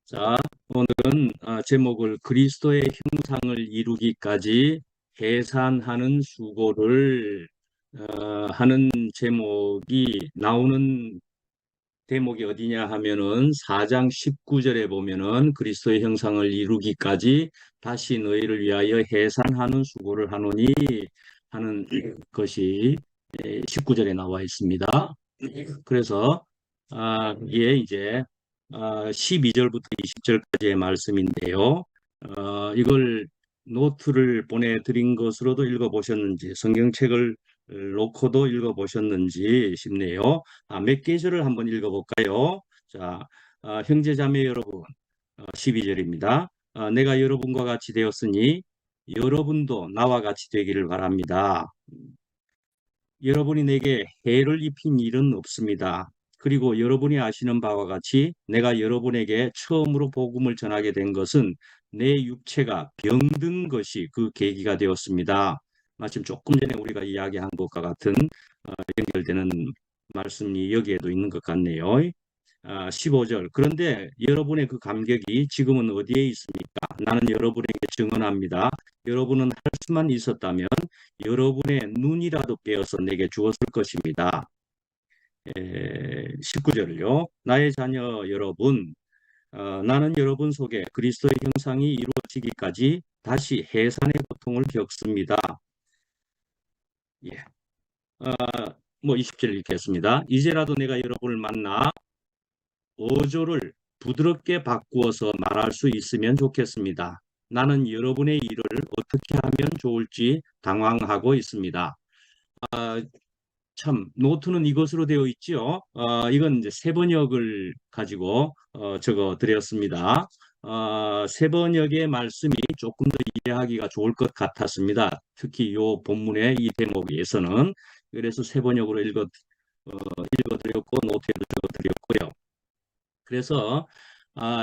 자, 오늘은 제목을 그리스도의 형상을 이루기까지 해산하는 수고를 하는 제목이 나오는 대목이 어디냐 하면은 4장 19절에 보면은 그리스도의 형상을 이루기까지 다시 너희를 위하여 해산하는 수고를 하노니 하는 것이 19절에 나와 있습니다. 그래서 이게 이제 12절부터 20절까지의 말씀인데요. 이걸 노트를 보내드린 것으로도 읽어보셨는지 성경책을 놓고도 읽어보셨는지 싶네요. 몇 계절을 한번 읽어볼까요? 자, 형제자매 여러분, 12절입니다. 내가 여러분과 같이 되었으니 여러분도 나와 같이 되기를 바랍니다. 여러분이 내게 해를 입힌 일은 없습니다. 그리고 여러분이 아시는 바와 같이 내가 여러분에게 처음으로 복음을 전하게 된 것은 내 육체가 병든 것이 그 계기가 되었습니다. 마침 조금 전에 우리가 이야기한 것과 같은 연결되는 말씀이 여기에도 있는 것 같네요. 15절. 그런데 여러분의 그 감격이 지금은 어디에 있습니까? 나는 여러분에게 증언합니다. 여러분은 할 수만 있었다면 여러분의 눈이라도 빼어서 내게 주었을 것입니다. 19절을요. 나의 자녀 여러분, 나는 여러분 속에 그리스도의 형상이 이루어지기까지 다시 해산의 고통을 겪습니다. 예. 어, 20절 읽겠습니다. 이제라도 내가 여러분을 만나 어조를 부드럽게 바꾸어서 말할 수 있으면 좋겠습니다. 나는 여러분의 일을 어떻게 하면 좋을지 당황하고 있습니다. 아, 참 노트는 이것으로 되어 있죠. 이건 이제 세 번역을 가지고 적어 드렸습니다. 세 번역의 말씀이 조금 더 이해하기가 좋을 것 같았습니다. 특히 이 본문의 이 대목에서는 그래서 세 번역으로 읽어드렸고 노트에도 적어드렸고요. 그래서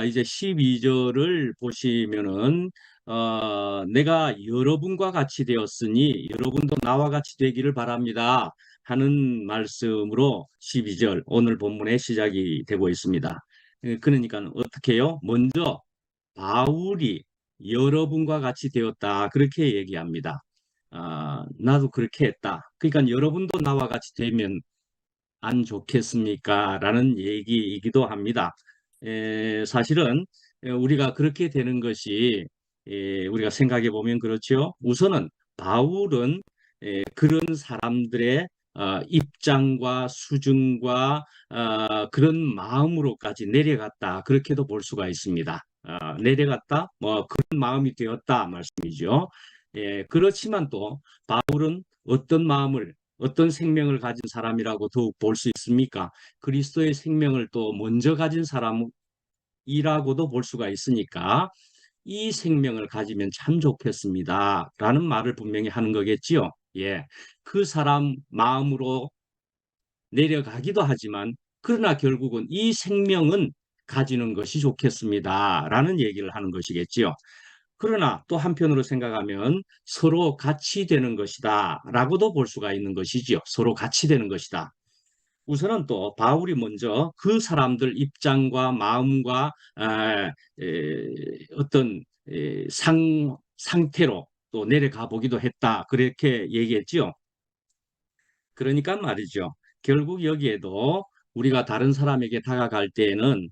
이제 12절을 보시면은 내가 여러분과 같이 되었으니 여러분도 나와 같이 되기를 바랍니다 하는 말씀으로 12절 오늘 본문의 시작이 되고 있습니다. 그러니까 어떻게 해요? 먼저 바울이 여러분과 같이 되었다 그렇게 얘기합니다. 나도 그렇게 했다. 그러니까 여러분도 나와 같이 되면 안 좋겠습니까? 라는 얘기이기도 합니다. 사실은 우리가 그렇게 되는 것이 우리가 생각해 보면 그렇죠. 우선은 바울은 그런 사람들의 입장과 수준과 그런 마음으로까지 내려갔다. 그렇게도 볼 수가 있습니다. 내려갔다? 뭐 그런 마음이 되었다 말씀이죠. 그렇지만 또 바울은 어떤 마음을 어떤 생명을 가진 사람이라고 더욱 볼 수 있습니까? 그리스도의 생명을 또 먼저 가진 사람이라고도 볼 수가 있으니까 이 생명을 가지면 참 좋겠습니다. 라는 말을 분명히 하는 거겠지요. 예. 그 사람 마음으로 내려가기도 하지만 그러나 결국은 이 생명은 가지는 것이 좋겠습니다. 라는 얘기를 하는 것이겠지요. 그러나 또 한편으로 생각하면 서로 같이 되는 것이다 라고도 볼 수가 있는 것이지요. 서로 같이 되는 것이다. 우선은 또 바울이 먼저 그 사람들 입장과 마음과 어떤 상태로 또 내려가 보기도 했다. 그렇게 얘기했지요. 그러니까 말이죠. 결국 여기에도 우리가 다른 사람에게 다가갈 때에는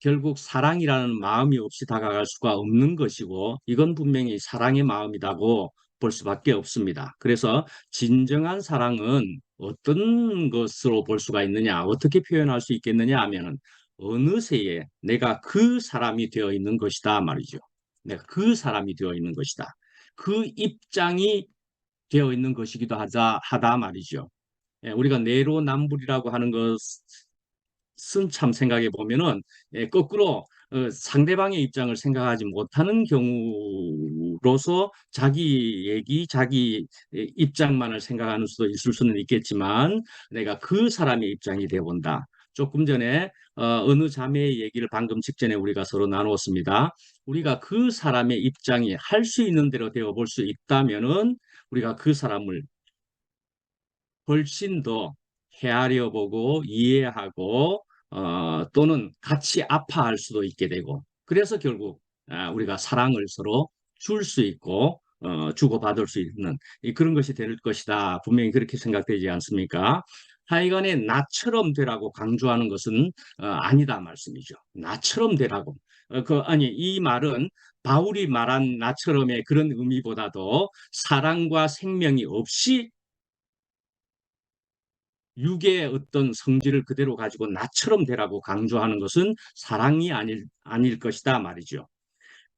결국 사랑이라는 마음이 없이 다가갈 수가 없는 것이고 이건 분명히 사랑의 마음이라고 볼 수밖에 없습니다. 그래서 진정한 사랑은 어떤 것으로 볼 수가 있느냐, 어떻게 표현할 수 있겠느냐 하면은 어느새에 내가 그 사람이 되어 있는 것이다 말이죠. 내가 그 사람이 되어 있는 것이다. 그 입장이 되어 있는 것이기도 하다 말이죠. 우리가 내로남불이라고 하는 것은 참 생각해 보면은 거꾸로 상대방의 입장을 생각하지 못하는 경우로서 자기 얘기, 자기 입장만을 생각하는 수도 있을 수는 있겠지만 내가 그 사람의 입장이 되어 본다. 조금 전에 어느 자매의 얘기를 방금 직전에 우리가 서로 나누었습니다. 우리가 그 사람의 입장이 할 수 있는 대로 되어 볼 수 있다면은 우리가 그 사람을 훨씬 더 헤아려 보고 이해하고 또는 같이 아파할 수도 있게 되고 그래서 결국 우리가 사랑을 서로 줄 수 있고 주고받을 수 있는 그런 것이 될 것이다. 분명히 그렇게 생각되지 않습니까? 하여간에 나처럼 되라고 강조하는 것은 아니다 말씀이죠. 나처럼 되라고. 아니, 이 말은 바울이 말한 나처럼의 그런 의미보다도 사랑과 생명이 없이 육의 어떤 성질을 그대로 가지고 나처럼 되라고 강조하는 것은 사랑이 아닐 것이다 말이죠.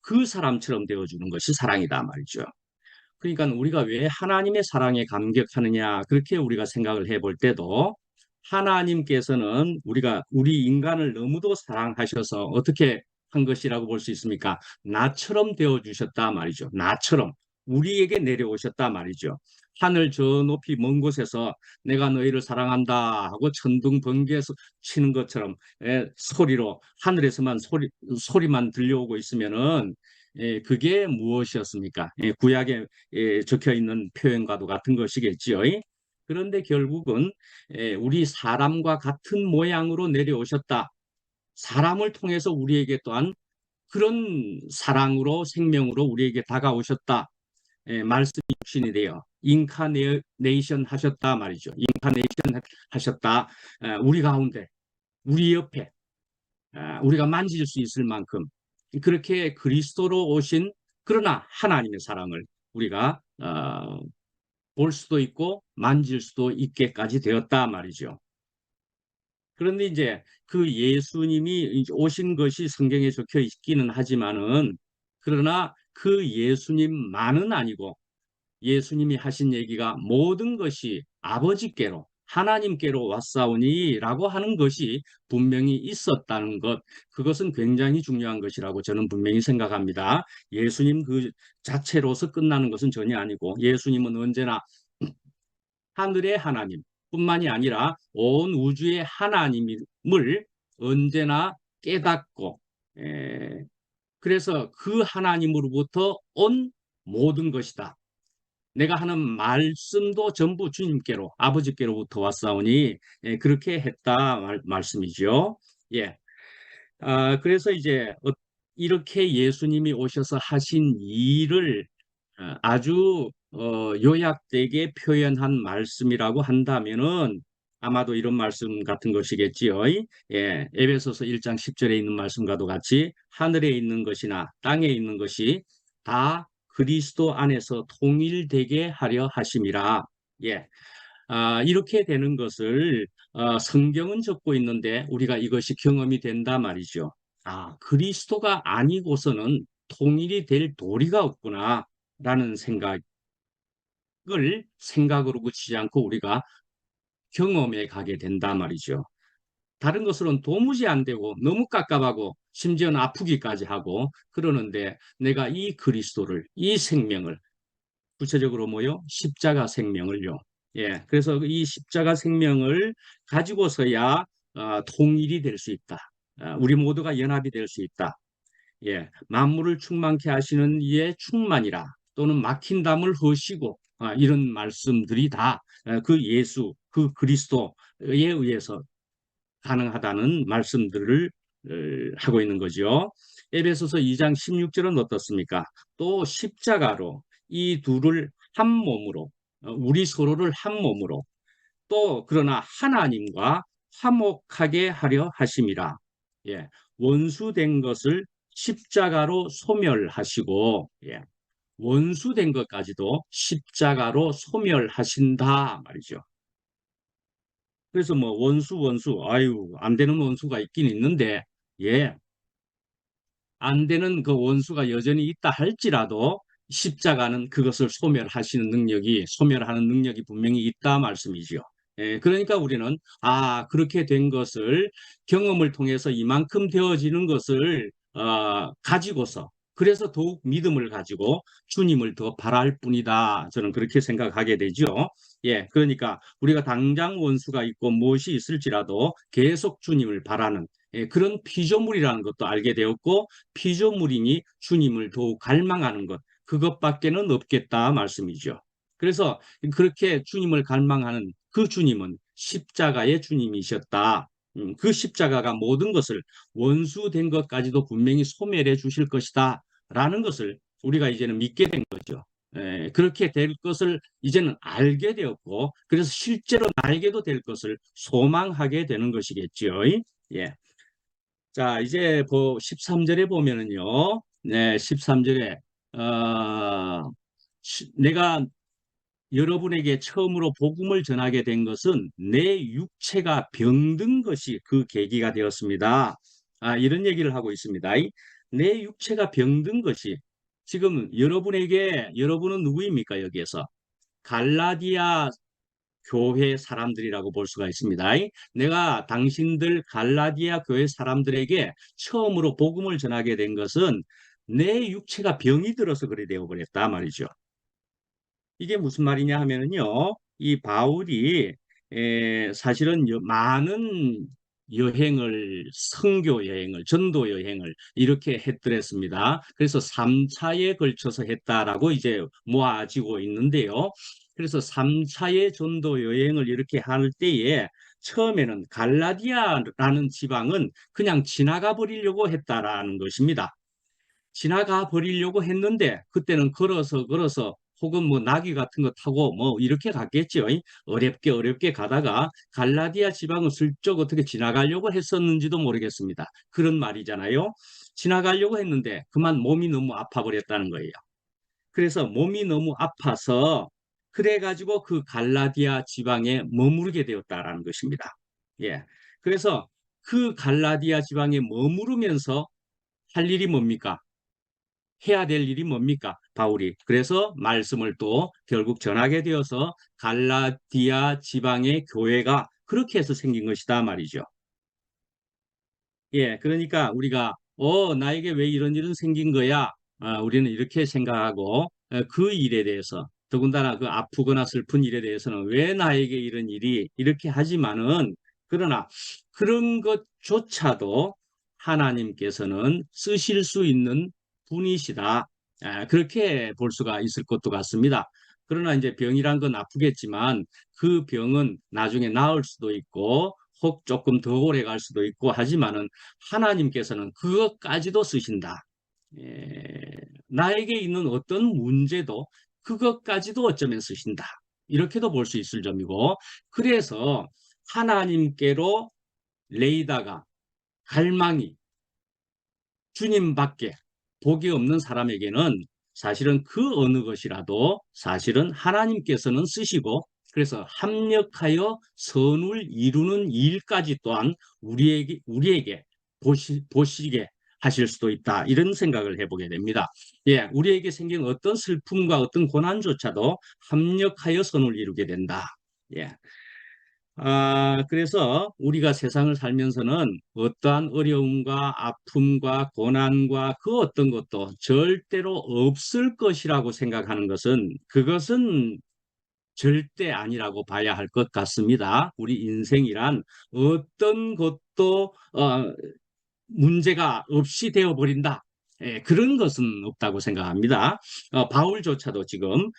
그 사람처럼 되어주는 것이 사랑이다 말이죠. 그러니까 우리가 왜 하나님의 사랑에 감격하느냐 그렇게 우리가 생각을 해볼 때도 하나님께서는 우리 인간을 너무도 사랑하셔서 어떻게 한 것이라고 볼 수 있습니까? 나처럼 되어 주셨다 말이죠. 나처럼 우리에게 내려오셨다 말이죠. 하늘 저 높이 먼 곳에서 내가 너희를 사랑한다 하고 천둥 번개에서 치는 것처럼 소리로 하늘에서만 소리만 들려오고 있으면은 그게 무엇이었습니까? 구약에 적혀 있는 표현과도 같은 것이겠지요. 그런데 결국은 우리 사람과 같은 모양으로 내려오셨다. 사람을 통해서 우리에게 또한 그런 사랑으로 생명으로 우리에게 다가오셨다. 말씀이 육신이 되어 인카네이션 하셨다 말이죠. 인카네이션 하셨다. 우리 가운데, 우리 옆에 우리가 만질 수 있을 만큼 그렇게 그리스도로 오신 그러나 하나님의 사랑을 우리가 볼 수도 있고 만질 수도 있게까지 되었다 말이죠. 그런데 이제 그 예수님이 오신 것이 성경에 적혀 있기는 하지만은 그러나 그 예수님만은 아니고 예수님이 하신 얘기가 모든 것이 아버지께로 하나님께로 왔사오니라고 하는 것이 분명히 있었다는 것, 그것은 굉장히 중요한 것이라고 저는 분명히 생각합니다. 예수님 그 자체로서 끝나는 것은 전혀 아니고 예수님은 언제나 하늘의 하나님뿐만이 아니라 온 우주의 하나님을 언제나 깨닫고 그래서 그 하나님으로부터 온 모든 것이다. 내가 하는 말씀도 전부 주님께로 아버지께로부터 왔사오니 그렇게 했다 말씀이죠. 예. 그래서 이제 이렇게 예수님이 오셔서 하신 일을 아주 요약되게 표현한 말씀이라고 한다면은 아마도 이런 말씀 같은 것이겠지요. 예, 에베소서 1장 10절에 있는 말씀과도 같이 하늘에 있는 것이나 땅에 있는 것이 다 그리스도 안에서 통일되게 하려 하심이라. 예. 이렇게 되는 것을 성경은 적고 있는데 우리가 이것이 경험이 된다 말이죠. 그리스도가 아니고서는 통일이 될 도리가 없구나라는 생각으로 그치지 않고 우리가 경험해 가게 된다 말이죠. 다른 것으로는 도무지 안 되고 너무 깝깝하고 심지어는 아프기까지 하고 그러는데 내가 이 그리스도를, 이 생명을 구체적으로 뭐요? 십자가 생명을요. 예, 그래서 이 십자가 생명을 가지고서야 통일이 될 수 있다. 우리 모두가 연합이 될 수 있다. 예, 만물을 충만케 하시는 이의 충만이라 또는 막힌 담을 허시고 이런 말씀들이 다 그 예수, 그 그리스도에 의해서 가능하다는 말씀들을 하고 있는 거죠. 에베소서 2장 16절은 어떻습니까? 또 십자가로 이 둘을 한 몸으로 우리 서로를 한 몸으로 또 그러나 하나님과 화목하게 하려 하심이라. 예, 원수된 것을 십자가로 소멸하시고 원수된 것까지도 십자가로 소멸하신다 말이죠. 그래서 뭐 원수 아유 안 되는 원수가 있긴 있는데 안 되는 그 원수가 여전히 있다 할지라도 십자가는 그것을 소멸하는 능력이 분명히 있다 말씀이죠. 그러니까 우리는 그렇게 된 것을 경험을 통해서 이만큼 되어지는 것을 가지고서 그래서 더욱 믿음을 가지고 주님을 더 바랄 뿐이다. 저는 그렇게 생각하게 되죠. 예, 그러니까 우리가 당장 원수가 있고 무엇이 있을지라도 계속 주님을 바라는 그런 피조물이라는 것도 알게 되었고 피조물이니 주님을 더욱 갈망하는 것 그것밖에는 없겠다 말씀이죠. 그래서 그렇게 주님을 갈망하는 그 주님은 십자가의 주님이셨다. 그 십자가가 모든 것을 원수된 것까지도 분명히 소멸해 주실 것이다 라는 것을 우리가 이제는 믿게 된 거죠. 그렇게 될 것을 이제는 알게 되었고, 그래서 실제로 나에게도 될 것을 소망하게 되는 것이겠죠. 예. 자, 이제 13절에 보면은요. 네, 13절에 내가 여러분에게 처음으로 복음을 전하게 된 것은 내 육체가 병든 것이 그 계기가 되었습니다. 이런 얘기를 하고 있습니다. 내 육체가 병든 것이 지금 여러분은 누구입니까? 여기에서 갈라디아 교회 사람들이라고 볼 수가 있습니다. 내가 당신들 갈라디아 교회 사람들에게 처음으로 복음을 전하게 된 것은 내 육체가 병이 들어서 그래 되어 버렸다 말이죠. 이게 무슨 말이냐 하면은요, 이 바울이 사실은 많은 선교 여행을, 전도 여행을 이렇게 했더랬습니다. 그래서 3차에 걸쳐서 했다라고 이제 모아지고 있는데요. 그래서 3차의 전도 여행을 이렇게 할 때에 처음에는 갈라디아라는 지방은 그냥 지나가 버리려고 했다라는 것입니다. 지나가 버리려고 했는데 그때는 걸어서 혹은 뭐 나귀 같은 거 타고 뭐 이렇게 갔겠죠. 어렵게 가다가 갈라디아 지방을 슬쩍 어떻게 지나가려고 했었는지도 모르겠습니다. 그런 말이잖아요. 지나가려고 했는데 그만 몸이 너무 아파 버렸다는 거예요. 그래서 몸이 너무 아파서 그래가지고 그 갈라디아 지방에 머무르게 되었다라는 것입니다. 예. 그래서 그 갈라디아 지방에 머무르면서 할 일이 뭡니까? 해야 될 일이 뭡니까? 바울이. 그래서 말씀을 또 결국 전하게 되어서 갈라디아 지방의 교회가 그렇게 해서 생긴 것이다 말이죠. 예, 그러니까 우리가 나에게 왜 이런 일은 생긴 거야? 우리는 이렇게 생각하고 그 일에 대해서 더군다나 그 아프거나 슬픈 일에 대해서는 왜 나에게 이런 일이 이렇게 하지만은 그러나 그런 것조차도 하나님께서는 쓰실 수 있는 분이시다. 그렇게 볼 수가 있을 것도 같습니다. 그러나 이제 병이란 건 아프겠지만 그 병은 나중에 나을 수도 있고 혹 조금 더 오래 갈 수도 있고 하지만은 하나님께서는 그것까지도 쓰신다. 나에게 있는 어떤 문제도 그것까지도 어쩌면 쓰신다. 이렇게도 볼 수 있을 점이고, 그래서 하나님께로 레이다가 갈망이 주님밖에 복이 없는 사람에게는 사실은 그 어느 것이라도 사실은 하나님께서는 쓰시고 그래서 합력하여 선을 이루는 일까지 또한 우리에게 보시게 하실 수도 있다. 이런 생각을 해보게 됩니다. 예, 우리에게 생긴 어떤 슬픔과 어떤 고난조차도 합력하여 선을 이루게 된다. 예. 그래서 우리가 세상을 살면서는 어떠한 어려움과 아픔과 고난과 그 어떤 것도 절대로 없을 것이라고 생각하는 그것은 절대 아니라고 봐야 할 것 같습니다. 우리 인생이란 어떤 것도 문제가 없이 되어버린다. 그런 것은 없다고 생각합니다. 바울조차도 지금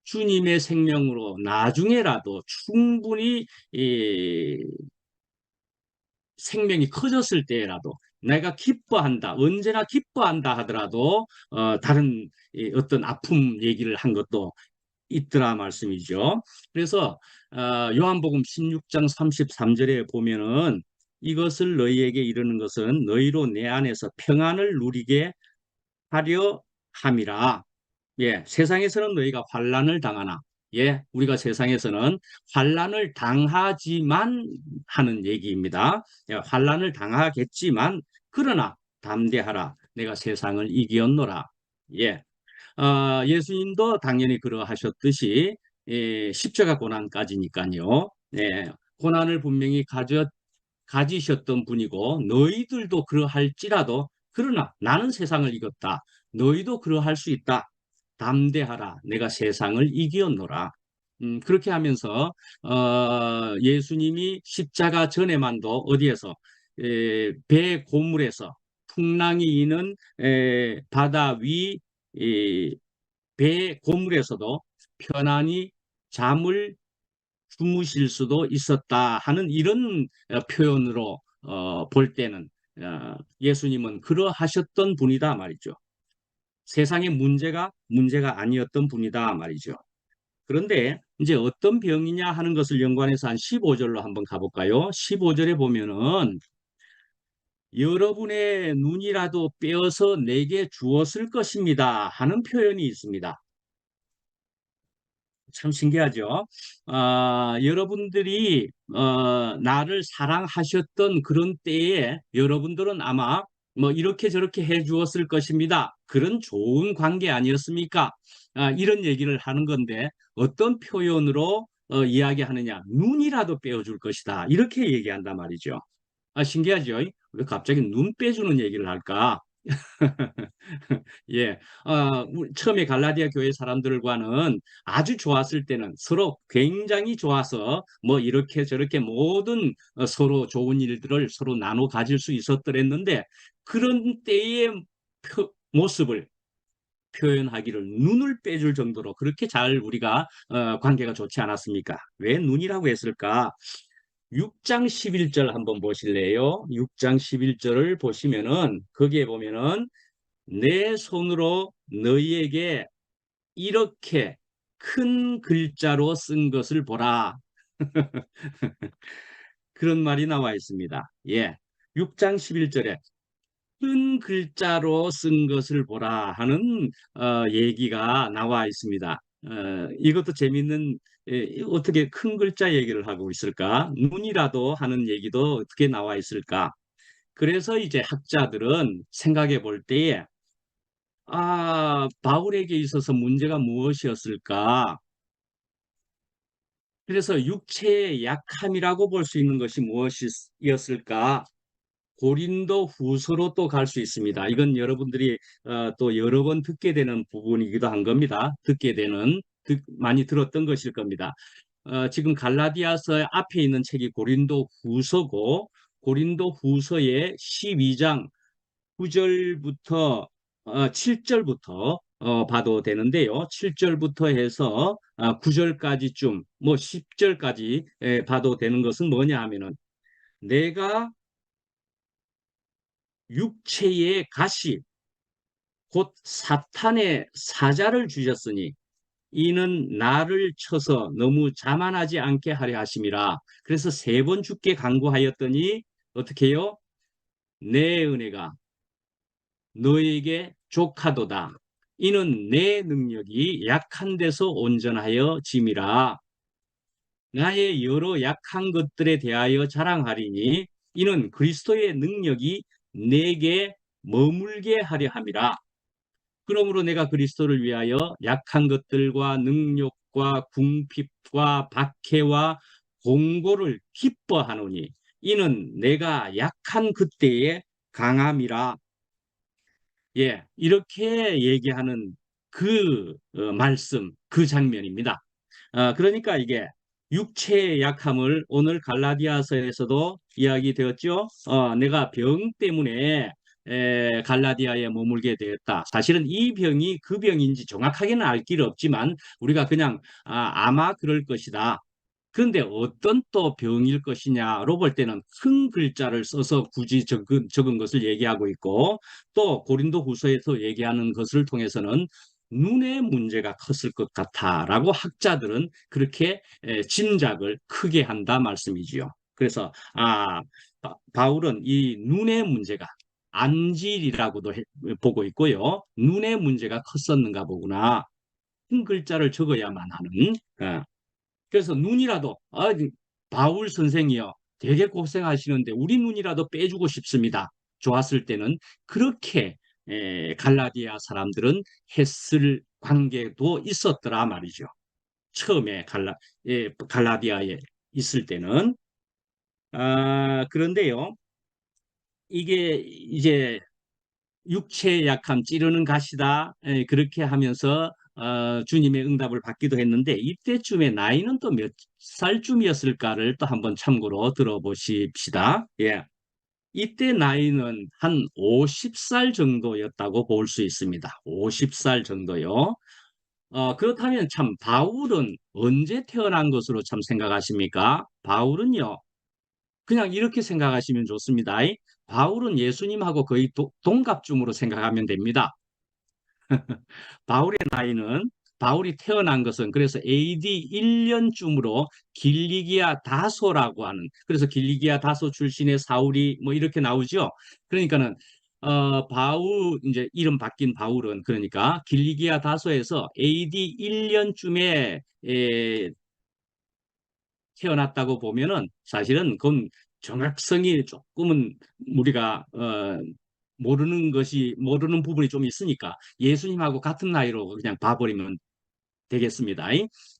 주님의 생명으로 나중에라도 충분히 생명이 커졌을 때라도 내가 기뻐한다, 언제나 기뻐한다 하더라도 다른 어떤 아픔 얘기를 한 것도 있더라 말씀이죠. 그래서 요한복음 16장 33절에 보면은 이것을 너희에게 이르는 것은 너희로 내 안에서 평안을 누리게 하려 함이라. 예, 세상에서는 너희가 환난을 당하나, 예, 우리가 세상에서는 환난을 당하지만 하는 얘기입니다. 예, 환난을 당하겠지만 그러나 담대하라. 내가 세상을 이기었노라. 예, 예수님도 당연히 그러하셨듯이 십자가 고난까지니까요. 예, 고난을 분명히 가지셨던 분이고 너희들도 그러할지라도 그러나 나는 세상을 이겼다. 너희도 그러할 수 있다. 담대하라. 내가 세상을 이기었노라. 그렇게 하면서 예수님이 십자가 전에만도 어디에서 배 고물에서 풍랑이 이는 바다 위 배 고물에서도 편안히 잠을 주무실 수도 있었다 하는 이런 표현으로 볼 때는 예수님은 그러하셨던 분이다 말이죠. 세상의 문제가 아니었던 분이다 말이죠. 그런데 이제 어떤 병이냐 하는 것을 연관해서 한 15절로 한번 가볼까요? 15절에 보면은 여러분의 눈이라도 빼어서 내게 주었을 것입니다 하는 표현이 있습니다. 참 신기하죠. 여러분들이 나를 사랑하셨던 그런 때에 여러분들은 아마 뭐 이렇게 저렇게 해 주었을 것입니다. 그런 좋은 관계 아니었습니까? 이런 얘기를 하는 건데 어떤 표현으로 이야기하느냐? 눈이라도 빼어줄 것이다. 이렇게 얘기한단 말이죠. 신기하죠? 왜 갑자기 눈 빼주는 얘기를 할까? 예, 처음에 갈라디아 교회 사람들과는 아주 좋았을 때는 서로 굉장히 좋아서 뭐 이렇게 저렇게 모든 서로 좋은 일들을 서로 나눠 가질 수 있었더랬는데 그런 때의 모습을 표현하기를 눈을 빼줄 정도로 그렇게 잘 우리가 관계가 좋지 않았습니까? 왜 눈이라고 했을까? 6장 11절 한번 보실래요? 6장 11절을 보시면은 거기에 보면은 내 손으로 너희에게 이렇게 큰 글자로 쓴 것을 보라. 그런 말이 나와 있습니다. 예. 6장 11절에 큰 글자로 쓴 것을 보라 하는 얘기가 나와 있습니다. 이것도 재밌는 어떻게 큰 글자 얘기를 하고 있을까? 눈이라도 하는 얘기도 어떻게 나와 있을까? 그래서 이제 학자들은 생각해 볼 때에 바울에게 있어서 문제가 무엇이었을까? 그래서 육체의 약함이라고 볼 수 있는 것이 무엇이었을까? 고린도 후서로 또 갈 수 있습니다. 이건 여러분들이 또 여러 번 듣게 되는 부분이기도 한 겁니다. 많이 들었던 것일 겁니다. 지금 갈라디아서 앞에 있는 책이 고린도 후서고 고린도 후서의 12장 9절부터 7절부터 봐도 되는데요. 7절부터 해서 9절까지쯤 뭐 10절까지 봐도 되는 것은 뭐냐 하면은 내가 육체의 가시 곧 사탄의 사자를 주셨으니 이는 나를 쳐서 너무 자만하지 않게 하려 하심이라. 그래서 세 번 죽게 간구하였더니 어떻게 해요? 내 은혜가 너에게 족하도다. 이는 내 능력이 약한 데서 온전하여 짐이라. 나의 여러 약한 것들에 대하여 자랑하리니 이는 그리스도의 능력이 내게 머물게 하려 함이라. 그러므로 내가 그리스도를 위하여 약한 것들과 능력과 궁핍과 박해와 공고를 기뻐하노니 이는 내가 약한 그때의 강함이라. 예, 이렇게 얘기하는 그 말씀, 그 장면입니다. 그러니까 이게 육체의 약함을 오늘 갈라디아서에서도 이야기되었죠. 내가 병 때문에 갈라디아에 머물게 되었다. 사실은 이 병이 그 병인지 정확하게는 알 길 없지만 우리가 그냥 아마 그럴 것이다. 그런데 어떤 또 병일 것이냐로 볼 때는 큰 글자를 써서 굳이 적은 것을 얘기하고 있고 또 고린도 후서에서 얘기하는 것을 통해서는 눈의 문제가 컸을 것 같아라고 학자들은 그렇게 짐작을 크게 한다 말씀이지요. 그래서 바울은 이 눈의 문제가 안질이라고도 보고 있고요. 눈의 문제가 컸었는가 보구나. 큰 글자를 적어야만 하는 그래서 눈이라도 바울 선생이요 되게 고생하시는데 우리 눈이라도 빼주고 싶습니다. 좋았을 때는 그렇게 갈라디아 사람들은 했을 관계도 있었더라 말이죠. 처음에 갈라디아에 있을 때는 그런데요 이게 이제 육체의 약함 찌르는 가시다 그렇게 하면서 주님의 응답을 받기도 했는데 이때쯤에 나이는 또 몇 살쯤이었을까를 또 한번 참고로 들어보십시다. 예. 이때 나이는 한 50살 정도였다고 볼 수 있습니다. 50살 정도요. 그렇다면 참 바울은 언제 태어난 것으로 참 생각하십니까? 바울은요, 그냥 이렇게 생각하시면 좋습니다. 바울은 예수님하고 거의 동갑쯤으로 생각하면 됩니다. 바울의 나이는 바울이 태어난 것은 그래서 AD 1년쯤으로 길리기아 다소라고 하는 그래서 길리기아 다소 출신의 사울이 뭐 이렇게 나오죠. 그러니까는 바울 이제 이름 바뀐 바울은 그러니까 길리기아 다소에서 AD 1년쯤에 태어났다고 보면은 사실은 그건 정확성이 조금은 우리가 모르는 부분이 좀 있으니까 예수님하고 같은 나이로 그냥 봐버리면 되겠습니다.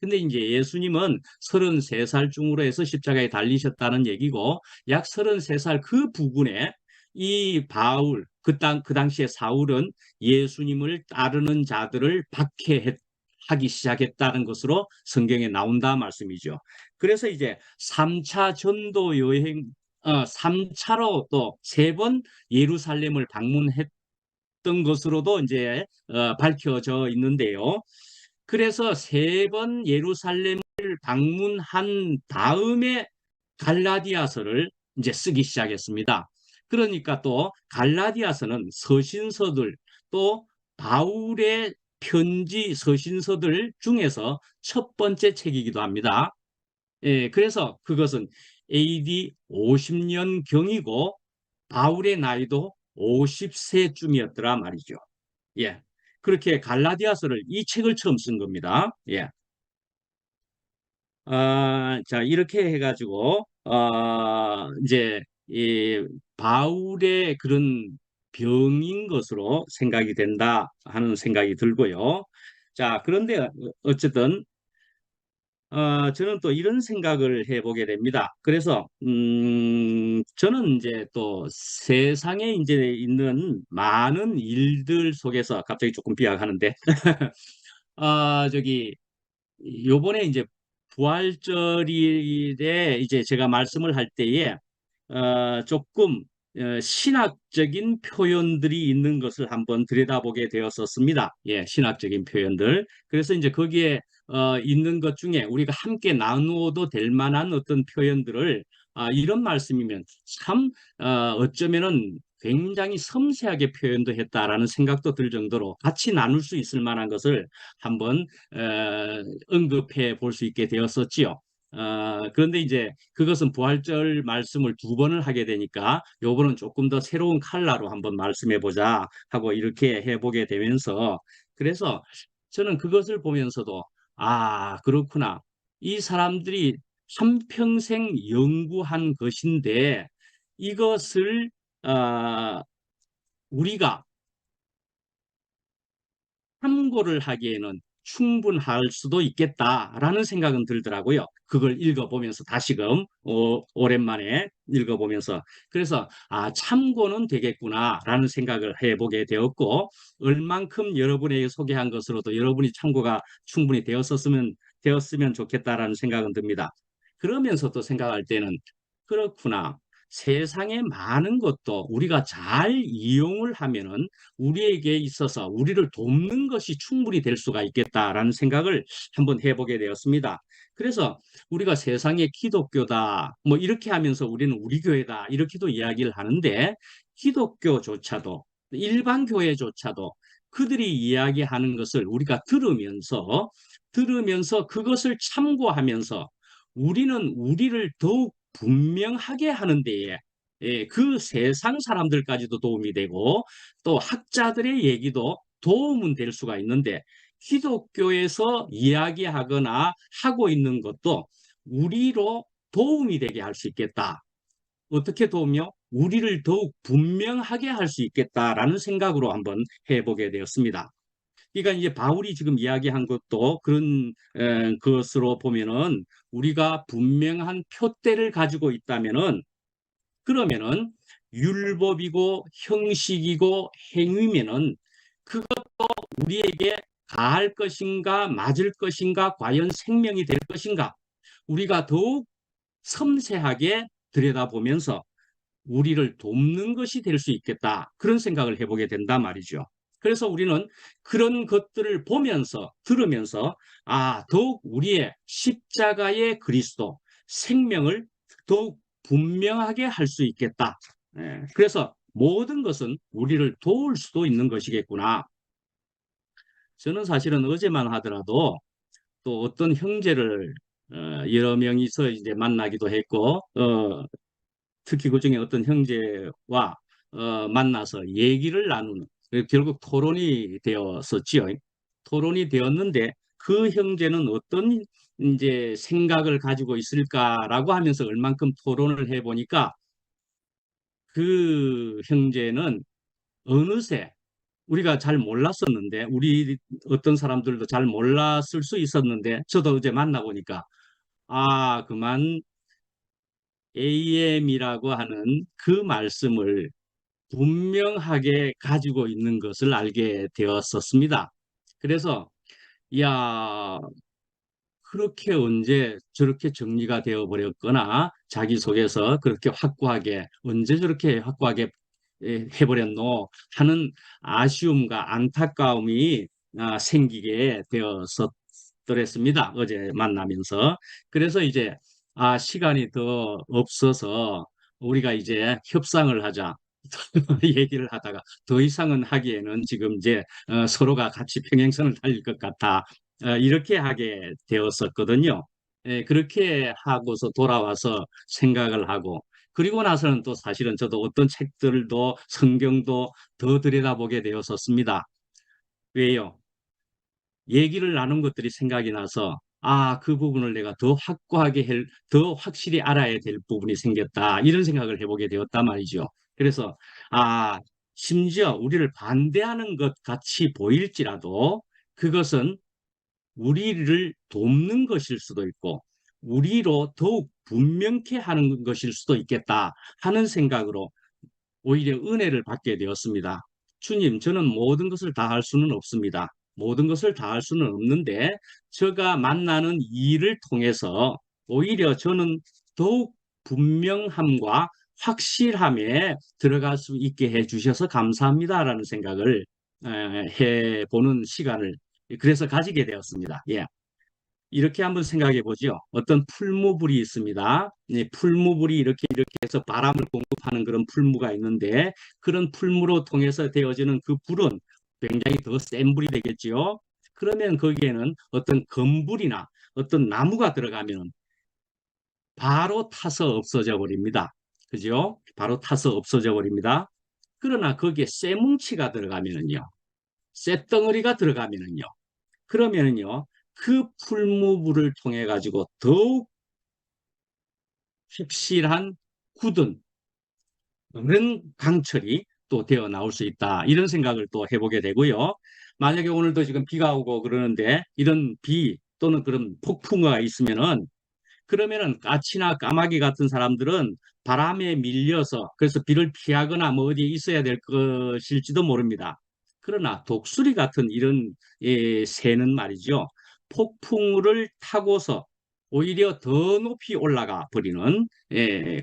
근데 이제 예수님은 33살쯤으로 해서 십자가에 달리셨다는 얘기고 약 33살 그 부분에 이 바울 그 당시에 사울은 예수님을 따르는 자들을 박해하기 시작했다는 것으로 성경에 나온다 말씀이죠. 그래서 이제 3차 전도 여행 3차로 또 세 번 예루살렘을 방문했던 것으로도 이제 밝혀져 있는데요. 그래서 세 번 예루살렘을 방문한 다음에 갈라디아서를 이제 쓰기 시작했습니다. 그러니까 또 갈라디아서는 서신서들 또 바울의 편지 서신서들 중에서 첫 번째 책이기도 합니다. 그래서 그것은 AD 50년경이고 바울의 나이도 50세쯤이었더라 말이죠. 예. 그렇게 갈라디아서를 이 책을 처음 쓴 겁니다. 예. 자, 이렇게 해가지고, 이제, 이 바울의 그런 병인 것으로 생각이 된다 하는 생각이 들고요. 자, 그런데 어쨌든, 저는 또 이런 생각을 해보게 됩니다. 그래서, 저는 이제 또 세상에 이제 있는 많은 일들 속에서 갑자기 조금 비약하는데, 저기, 요번에 이제 부활절일에 이제 제가 말씀을 할 때에 조금 신학적인 표현들이 있는 것을 한번 들여다보게 되었었습니다. 예, 신학적인 표현들. 그래서 이제 거기에 있는 것 중에 우리가 함께 나누어도 될 만한 어떤 표현들을 이런 말씀이면 참 어쩌면은 굉장히 섬세하게 표현도 했다라는 생각도 들 정도로 같이 나눌 수 있을 만한 것을 한번 언급해 볼 수 있게 되었었지요. 그런데 이제 그것은 부활절 말씀을 두 번을 하게 되니까 요번은 조금 더 새로운 칼라로 한번 말씀해 보자 하고 이렇게 해보게 되면서 그래서 저는 그것을 보면서도 그렇구나. 이 사람들이 한평생 연구한 것인데 이것을 우리가 참고를 하기에는 충분할 수도 있겠다라는 생각은 들더라고요. 그걸 읽어보면서 다시금 오랜만에 읽어보면서 그래서 참고는 되겠구나라는 생각을 해보게 되었고 얼만큼 여러분에게 소개한 것으로도 여러분이 참고가 충분히 되었으면 좋겠다라는 생각은 듭니다. 그러면서 또 생각할 때는 그렇구나. 세상에 많은 것도 우리가 잘 이용을 하면은 우리에게 있어서 우리를 돕는 것이 충분히 될 수가 있겠다라는 생각을 한번 해보게 되었습니다. 그래서 우리가 세상에 기독교다, 뭐 이렇게 하면서 우리는 우리 교회다, 이렇게도 이야기를 하는데 기독교조차도 일반 교회조차도 그들이 이야기하는 것을 우리가 들으면서 그것을 참고하면서 우리는 우리를 더욱 분명하게 하는 데에 그 세상 사람들까지도 도움이 되고 또 학자들의 얘기도 도움은 될 수가 있는데 기독교에서 이야기하거나 하고 있는 것도 우리로 도움이 되게 할 수 있겠다. 어떻게 도움요? 우리를 더욱 분명하게 할 수 있겠다라는 생각으로 한번 해보게 되었습니다. 그러니까 이제 바울이 지금 이야기한 것도 그런 것으로 보면은 우리가 분명한 표대를 가지고 있다면은 그러면은 율법이고 형식이고 행위면은 그것도 우리에게 가할 것인가 맞을 것인가 과연 생명이 될 것인가 우리가 더욱 섬세하게 들여다보면서 우리를 돕는 것이 될 수 있겠다 그런 생각을 해보게 된단 말이죠. 그래서 우리는 그런 것들을 보면서 들으면서 더욱 우리의 십자가의 그리스도 생명을 더욱 분명하게 할 수 있겠다. 그래서 모든 것은 우리를 도울 수도 있는 것이겠구나. 저는 사실은 어제만 하더라도 또 어떤 형제를 여러 명이서 이제 만나기도 했고, 특히 그중에 어떤 형제와 만나서 얘기를 나누는, 결국 토론이 되었었지요. 토론이 되었는데 그 형제는 어떤 이제 생각을 가지고 있을까라고 하면서 얼만큼 토론을 해보니까 그 형제는 어느새 우리가 잘 몰랐었는데, 우리 어떤 사람들도 잘 몰랐을 수 있었는데, 저도 어제 만나보니까 그만 AM이라고 하는 그 말씀을 분명하게 가지고 있는 것을 알게 되었었습니다. 그래서 야, 그렇게 언제 저렇게 정리가 되어 버렸거나 자기속에서 그렇게 확고하게 언제 저렇게 확고하게 해버렸노 하는 아쉬움과 안타까움이 생기게 되었었더랬습니다. 어제 만나면서. 그래서 이제 시간이 더 없어서 우리가 이제 협상을 하자. 얘기를 하다가 더 이상은 하기에는 지금 이제 서로가 같이 평행선을 달릴 것 같아. 이렇게 하게 되었었거든요. 그렇게 하고서 돌아와서 생각을 하고 그리고 나서는 또 사실은 저도 어떤 책들도 성경도 더 들여다보게 되었었습니다. 왜요? 얘기를 나눈 것들이 생각이 나서 그 부분을 내가 더 확고하게 더 확실히 알아야 될 부분이 생겼다. 이런 생각을 해보게 되었단 말이죠. 그래서 심지어 우리를 반대하는 것 같이 보일지라도 그것은 우리를 돕는 것일 수도 있고 우리로 더욱 분명케 하는 것일 수도 있겠다 하는 생각으로 오히려 은혜를 받게 되었습니다. 주님, 저는 모든 것을 다 할 수는 없습니다. 모든 것을 다 할 수는 없는데 제가 만나는 일을 통해서 오히려 저는 더욱 분명함과 확실함에 들어갈 수 있게 해주셔서 감사합니다라는 생각을 해보는 시간을 그래서 가지게 되었습니다. 예. 이렇게 한번 생각해 보죠. 어떤 풀무불이 있습니다. 풀무불이 이렇게 해서 바람을 공급하는 그런 풀무가 있는데 그런 풀무로 통해서 되어지는 그 불은 굉장히 더 센 불이 되겠지요. 그러면 거기에는 어떤 건불이나 어떤 나무가 들어가면 바로 타서 없어져 버립니다. 그죠? 바로 타서 없어져 버립니다. 그러나 거기에 쇠뭉치가 들어가면은요. 쇳덩어리가 들어가면은요. 그러면은요. 그 풀무불을 통해 가지고 더욱 확실한 굳은 그런 강철이 또 되어 나올 수 있다. 이런 생각을 또 해보게 되고요. 만약에 오늘도 지금 비가 오고 그러는데 이런 비 또는 그런 폭풍우가 있으면은 그러면은 까치나 까마귀 같은 사람들은 바람에 밀려서 그래서 비를 피하거나 뭐 어디에 있어야 될 것일지도 모릅니다. 그러나 독수리 같은 이런 새는 말이죠. 폭풍우를 타고서 오히려 더 높이 올라가 버리는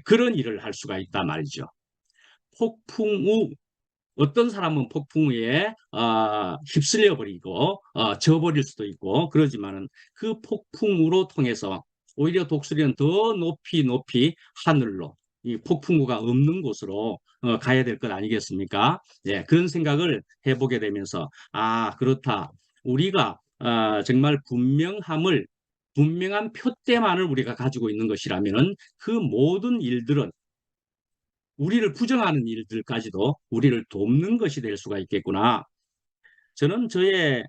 그런 일을 할 수가 있단 말이죠. 폭풍우 어떤 사람은 폭풍우에 휩쓸려 버리고 져버릴 수도 있고 그러지만은 그 폭풍우로 통해서 오히려 독수리는 더 높이 높이 하늘로 이 폭풍우가 없는 곳으로 가야 될 것 아니겠습니까? 예, 그런 생각을 해보게 되면서 그렇다. 우리가 정말 분명한 표대만을 우리가 가지고 있는 것이라면은 그 모든 일들은 우리를 부정하는 일들까지도 우리를 돕는 것이 될 수가 있겠구나. 저는 저의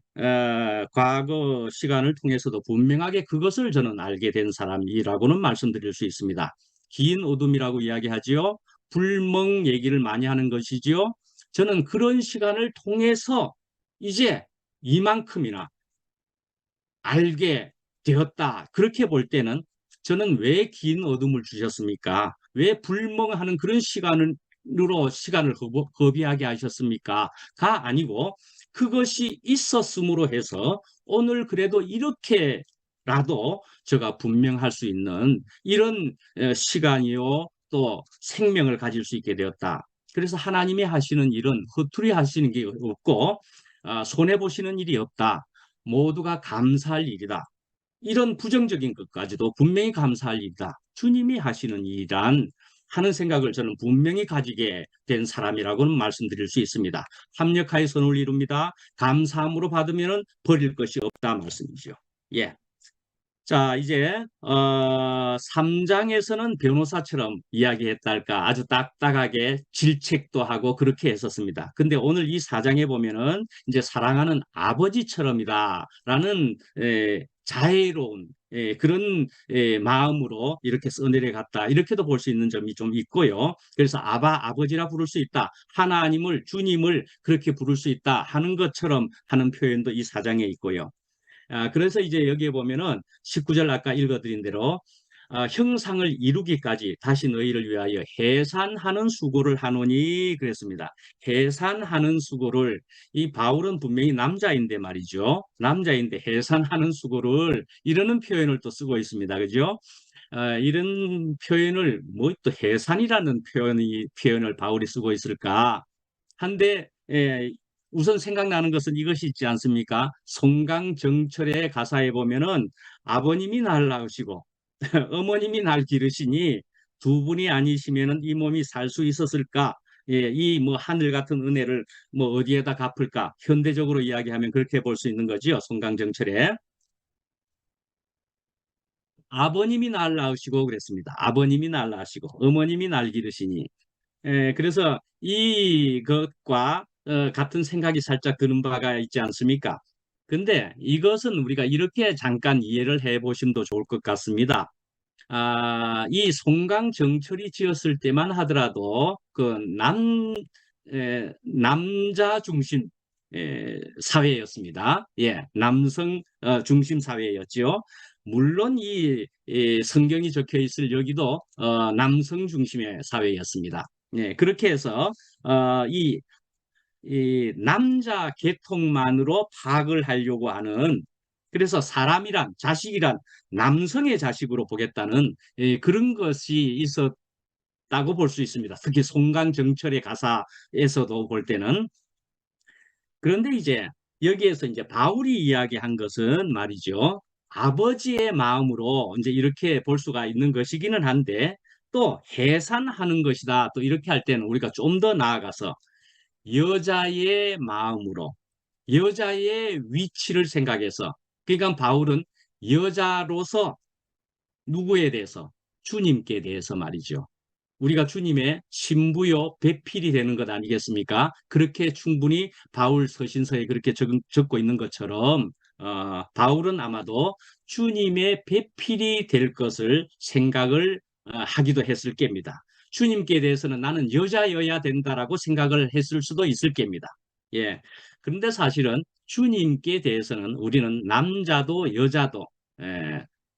과거 시간을 통해서도 분명하게 그것을 저는 알게 된 사람이라고는 말씀드릴 수 있습니다. 긴 어둠이라고 이야기하지요. 불멍 얘기를 많이 하는 것이지요. 저는 그런 시간을 통해서 이제 이만큼이나 알게 되었다. 그렇게 볼 때는 저는 왜 긴 어둠을 주셨습니까? 왜 불멍하는 그런 시간을 허비하게 하셨습니까? 가 아니고 그것이 있었음으로 해서 오늘 그래도 이렇게라도 제가 분명할 수 있는 이런 시간이요. 또 생명을 가질 수 있게 되었다. 그래서 하나님이 하시는 일은 허투루 하시는 게 없고 손해보시는 일이 없다. 모두가 감사할 일이다. 이런 부정적인 것까지도 분명히 감사할 일이다. 주님이 하시는 일이란 하는 생각을 저는 분명히 가지게 된 사람이라고는 말씀드릴 수 있습니다. 합력하여 선을 이룹니다. 감사함으로 받으면 버릴 것이 없다 말씀이죠. 예. 자, 이제 3장에서는 변호사처럼 이야기했달까 아주 딱딱하게 질책도 하고 그렇게 했었습니다. 근데 오늘 이 4장에 보면은 이제 사랑하는 아버지처럼이다라는 자애로운 그런 마음으로 이렇게 써내려 갔다. 이렇게도 볼 수 있는 점이 좀 있고요. 그래서 아버지라 부를 수 있다. 하나님을, 주님을 그렇게 부를 수 있다 하는 것처럼 하는 표현도 이 4장에 있고요. 그래서 이제 여기에 보면은 19절 아까 읽어드린 대로 형상을 이루기까지 다시 너희를 위하여 해산하는 수고를 하노니 그랬습니다. 해산하는 수고를 이 바울은 분명히 남자인데 말이죠. 남자인데 해산하는 수고를 이러는 표현을 또 쓰고 있습니다. 그죠? 이런 표현을 뭐 또 해산이라는 표현을 바울이 쓰고 있을까? 한데 우선 생각나는 것은 이것이 있지 않습니까? 송강정철의 가사에 보면은 아버님이 날 낳으시고 어머님이 날 기르시니 두 분이 아니시면은 이 몸이 살 수 있었을까? 예, 이 뭐 하늘 같은 은혜를 뭐 어디에다 갚을까? 현대적으로 이야기하면 그렇게 볼 수 있는 거지요. 송강정철의 아버님이 날 낳으시고 그랬습니다. 아버님이 날 낳으시고 어머님이 날 기르시니 그래서 이것과 같은 생각이 살짝 드는 바가 있지 않습니까? 근데 이것은 우리가 이렇게 잠깐 이해를 해 보심도 좋을 것 같습니다. 이 송강정철이 지었을 때만 하더라도 남자 중심 사회였습니다. 예, 남성 중심 사회였지요. 물론 이 성경이 적혀 있을 여기도 남성 중심의 사회였습니다. 예, 그렇게 해서 이 남자 계통만으로 파악을 하려고 하는 그래서 사람이란 자식이란 남성의 자식으로 보겠다는 그런 것이 있었다고 볼 수 있습니다. 특히 송강정철의 가사에서도 볼 때는 그런데 이제 여기에서 이제 바울이 이야기한 것은 말이죠. 아버지의 마음으로 이제 이렇게 볼 수가 있는 것이기는 한데 또 해산하는 것이다. 또 이렇게 할 때는 우리가 좀 더 나아가서 여자의 마음으로 여자의 위치를 생각해서 그러니까 바울은 여자로서 누구에 대해서 주님께 대해서 말이죠. 우리가 주님의 신부요 배필이 되는 것 아니겠습니까? 그렇게 충분히 바울 서신서에 그렇게 적고 있는 것처럼 바울은 아마도 주님의 배필이 될 것을 생각을 하기도 했을 겁니다. 주님께 대해서는 나는 여자여야 된다라고 생각을 했을 수도 있을 겁니다. 예. 그런데 사실은 주님께 대해서는 우리는 남자도 여자도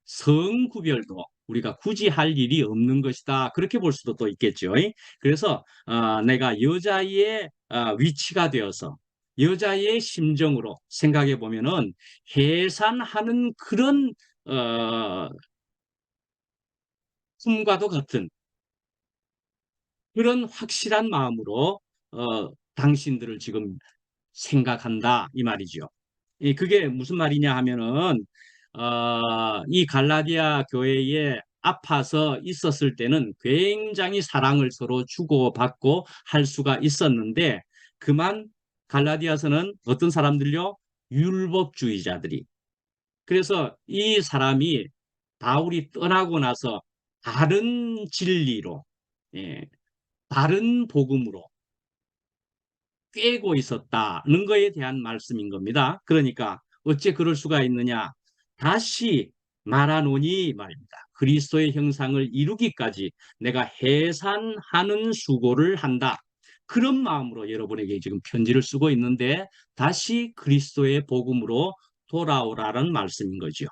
성 구별도 우리가 굳이 할 일이 없는 것이다. 그렇게 볼 수도 또 있겠죠. 그래서 내가 여자의 위치가 되어서 여자의 심정으로 생각해 보면은 해산하는 그런 꿈과도 같은 그런 확실한 마음으로 당신들을 지금 생각한다 이 말이죠. 그게 무슨 말이냐 하면은 이 갈라디아 교회에 아파서 있었을 때는 굉장히 사랑을 서로 주고받고 할 수가 있었는데 그만 갈라디아서는 어떤 사람들요? 율법주의자들이. 그래서 이 사람이 바울이 떠나고 나서 다른 진리로 예, 다른 복음으로 꿰고 있었다는 거에 대한 말씀인 겁니다. 그러니까 어째 그럴 수가 있느냐? 다시 말하노니 말입니다. 그리스도의 형상을 이루기까지 내가 해산하는 수고를 한다. 그런 마음으로 여러분에게 지금 편지를 쓰고 있는데 다시 그리스도의 복음으로 돌아오라는 말씀인 거죠.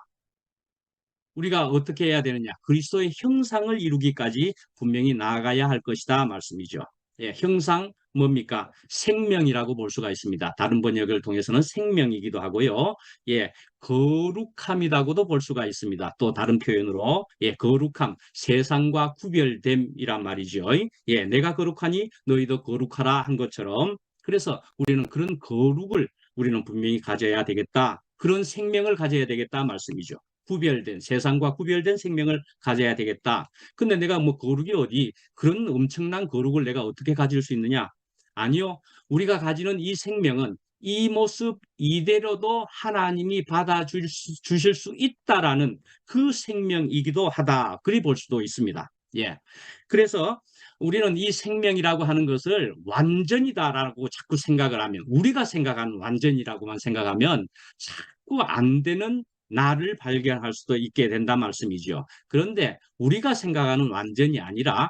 우리가 어떻게 해야 되느냐? 그리스도의 형상을 이루기까지 분명히 나아가야 할 것이다 말씀이죠. 예, 형상 뭡니까? 생명이라고 볼 수가 있습니다. 다른 번역을 통해서는 생명이기도 하고요. 예, 거룩함이라고도 볼 수가 있습니다. 또 다른 표현으로 예, 거룩함, 세상과 구별됨이란 말이죠. 예, 내가 거룩하니 너희도 거룩하라 한 것처럼 그래서 우리는 그런 거룩을 우리는 분명히 가져야 되겠다. 그런 생명을 가져야 되겠다 말씀이죠. 구별된 세상과 구별된 생명을 가져야 되겠다. 근데 내가 뭐 거룩이 어디 그런 엄청난 거룩을 내가 어떻게 가질 수 있느냐? 아니요. 우리가 가지는 이 생명은 이 모습 이대로도 하나님이 주실 수 있다라는 그 생명이기도 하다. 그리 볼 수도 있습니다. 예. 그래서 우리는 이 생명이라고 하는 것을 완전이다라고 자꾸 생각을 하면, 우리가 생각하는 완전이라고만 생각하면 자꾸 안 되는 나를 발견할 수도 있게 된다 말씀이죠. 그런데 우리가 생각하는 완전이 아니라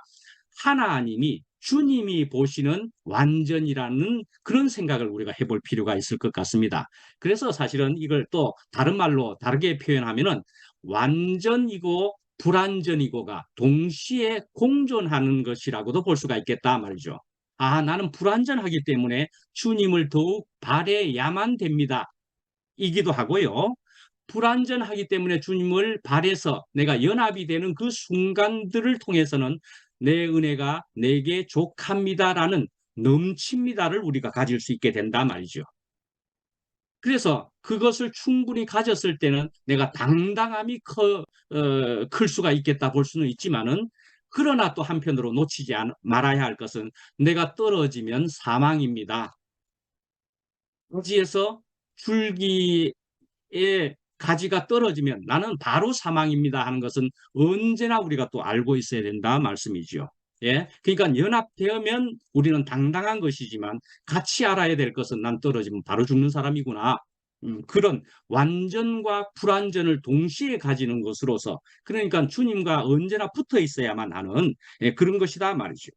하나님이 주님이 보시는 완전이라는 그런 생각을 우리가 해볼 필요가 있을 것 같습니다. 그래서 사실은 이걸 또 다른 말로 다르게 표현하면은 완전이고 불완전이고가 동시에 공존하는 것이라고도 볼 수가 있겠다 말이죠. 아, 나는 불완전하기 때문에 주님을 더욱 바라야만 됩니다. 이기도 하고요. 불완전하기 때문에 주님을 발해서 내가 연합이 되는 그 순간들을 통해서는 내 은혜가 내게 족합니다라는 넘칩니다를 우리가 가질 수 있게 된다 말이죠. 그래서 그것을 충분히 가졌을 때는 내가 당당함이 클 수가 있겠다 볼 수는 있지만은 그러나 또 한편으로 말아야 할 것은 내가 떨어지면 사망입니다. 거지에서 줄기에 가지가 떨어지면 나는 바로 사망입니다 하는 것은 언제나 우리가 또 알고 있어야 된다 말씀이죠. 예. 그러니까 연합되면 우리는 당당한 것이지만 같이 알아야 될 것은 난 떨어지면 바로 죽는 사람이구나. 그런 완전과 불완전을 동시에 가지는 것으로서 그러니까 주님과 언제나 붙어 있어야만 하는 예, 그런 것이다 말이죠.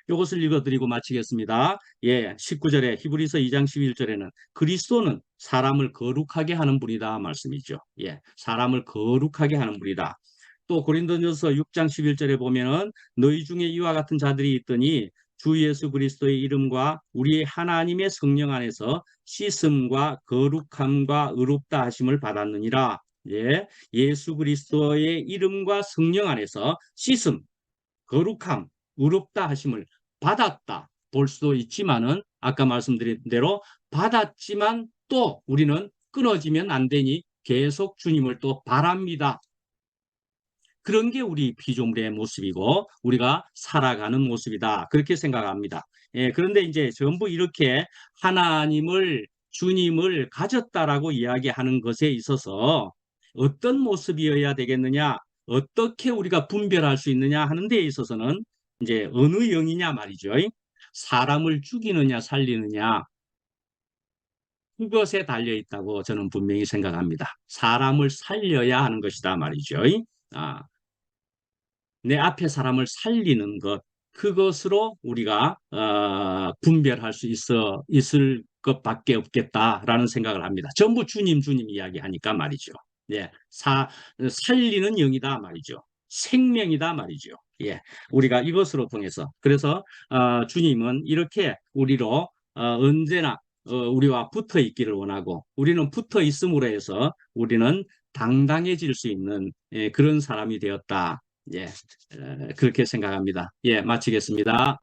이것을 읽어드리고 마치겠습니다. 예, 19절에 히브리서 2장 11절에는 그리스도는 사람을 거룩하게 하는 분이다 말씀이죠. 예, 사람을 거룩하게 하는 분이다. 또 고린도전서 6장 11절에 보면은 너희 중에 이와 같은 자들이 있더니 주 예수 그리스도의 이름과 우리 하나님의 성령 안에서 씻음과 거룩함과 의롭다 하심을 받았느니라. 예, 예수 그리스도의 이름과 성령 안에서 씻음, 거룩함, 의롭다 하심을 받았다 볼 수도 있지만은 아까 말씀드린 대로 받았지만 또 우리는 끊어지면 안 되니 계속 주님을 또 바랍니다. 그런 게 우리 피조물의 모습이고 우리가 살아가는 모습이다. 그렇게 생각합니다. 예, 그런데 이제 전부 이렇게 하나님을 주님을 가졌다라고 이야기하는 것에 있어서 어떤 모습이어야 되겠느냐, 어떻게 우리가 분별할 수 있느냐 하는 데 있어서는 이제 어느 영이냐 말이죠. 사람을 죽이느냐 살리느냐 그것에 달려 있다고 저는 분명히 생각합니다. 사람을 살려야 하는 것이다 말이죠. 아, 내 앞에 사람을 살리는 것, 그것으로 우리가 분별할 수 있을 것밖에 없겠다라는 생각을 합니다. 전부 주님, 주님 이야기하니까 말이죠. 예, 살리는 영이다 말이죠. 생명이다 말이죠. 예, 우리가 이것으로 통해서 그래서 주님은 이렇게 우리로 언제나 우리와 붙어 있기를 원하고 우리는 붙어 있음으로 해서 우리는 당당해질 수 있는 그런 사람이 되었다. 예, 그렇게 생각합니다. 예, 마치겠습니다.